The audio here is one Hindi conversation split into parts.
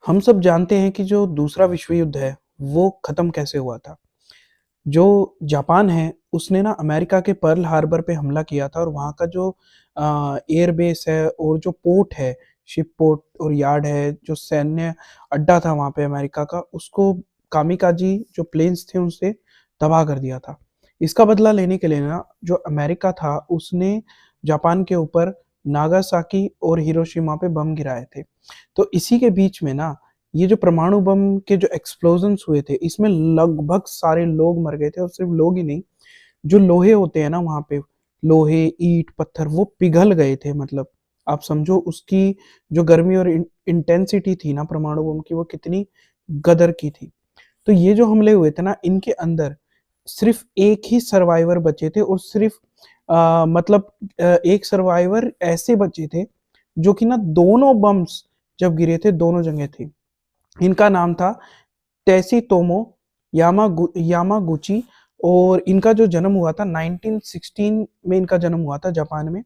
हम सब जानते हैं कि जो दूसरा विश्व युद्ध है, वो खत्म कैसे हुआ था। जो जापान है, उसने ना अमेरिका के पर्ल हार्बर पे हमला किया था और वहाँ का जो एयर बेस है और जो पोर्ट है, शिप पोर्ट और यार्ड है, जो सैन्य अड्डा था वहाँ पे अमेरिका का, उसको कामिकाज़ी जो प्लेन्स थे, उनसे तबाह कर दिया था। इसका बदला लेने के लिए ना, जो अमेरिका था, उसने जापान के ऊपर नागासाकी और हिरोशिमा पे बम गिराए थे। तो इसी के बीच में ना, ये जो परमाणु बम के जो एक्सप्लोजन्स हुए थे, इसमें लगभग सारे लोग मर गए थे और सिर्फ लोग ही नहीं, जो लोहे होते हैं ना वहाँ पे, लोहे, ईंट, पत्थर वो पिघल गए थे मतलब। आप समझो उसकी जो गर्मी और इंटेंसिटी थी ना परमाणु बम की, वो कितनी गदर की थी। तो ये जो हमले हुए थे ना, इनके अंदर सिर्फ एक ही सर्वाइवर बचे थे और सिर्फ मतलब एक सर्वाइवर ऐसे बचे थे जो कि ना दोनों बम्स जब गिरे थे दोनों जगह थे। इनका नाम था तेशीतोमो यामागुची और इनका जो जन्म हुआ था 1916 में, इनका जन्म हुआ था जापान में।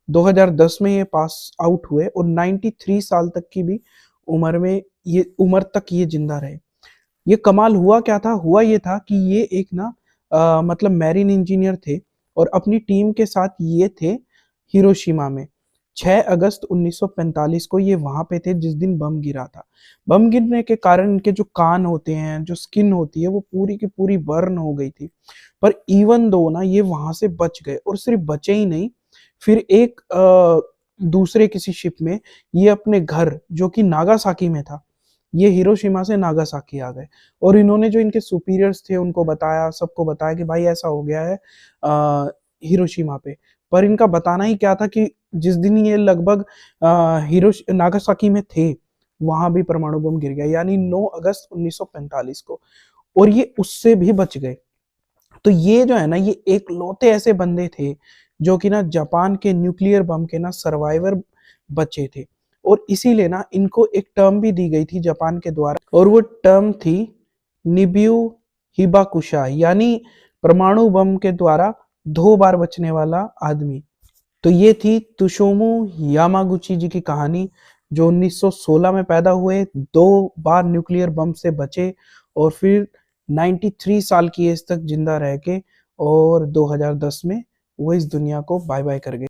2010 में ये पास आउट हुए और 93 साल तक की भी उम्र तक ये जिंदा रहे। ये कमाल हुआ क्या था? हुआ ये था कि ये एक ना मतलब मैरीन इंजीनियर थे और अपनी टीम के साथ ये थे हिरोशिमा में। 6 अगस्त 1945 को ये वहाँ पे थे जिस दिन बम गिरा था। बम गिरने के कारण इनके जो कान होते हैं, जो स्किन होती है, वो पूरी की पूरी बर्न हो गई थी। पर इवन दो ना ये वहाँ से बच गए और सिर्फ बचे ही नहीं, फिर एक दूसरे किसी शिप में ये अपने घर जो कि नागासाकी में था, ये हिरोशिमा से नागासाकी आ गए और इन्होंने जो इनके सुपीरियर्स थे उनको बताया, सबको बताया कि भाई ऐसा हो गया है हिरोशिमा पे। पर इनका बताना ही क्या था कि जिस दिन ये लगभग नागासाकी में थे, वहां भी परमाणु बम गिर गया, यानी 9 अगस्त 1945 को। और ये उससे भी बच गए। तो ये जो है ना, ये एकलौते ऐसे बंदे थे जो कि ना जापान के न्यूक्लियर बम के ना सर्वाइवर बचे थे। और इसीलिए ना इनको एक टर्म भी दी गई थी जापान के द्वारा, और वो टर्म थी निबियू हिबाकुशा, यानी परमाणु बम के द्वारा 2 बार बचने वाला आदमी। तो ये थी त्सुतोमू यामागुची जी की कहानी, जो 1916 में पैदा हुए, 2 बार न्यूक्लियर बम से बचे और फिर 93 साल की एज तक जिंदा रह के और 2010 में वो इस दुनिया को बाय बाय कर गए।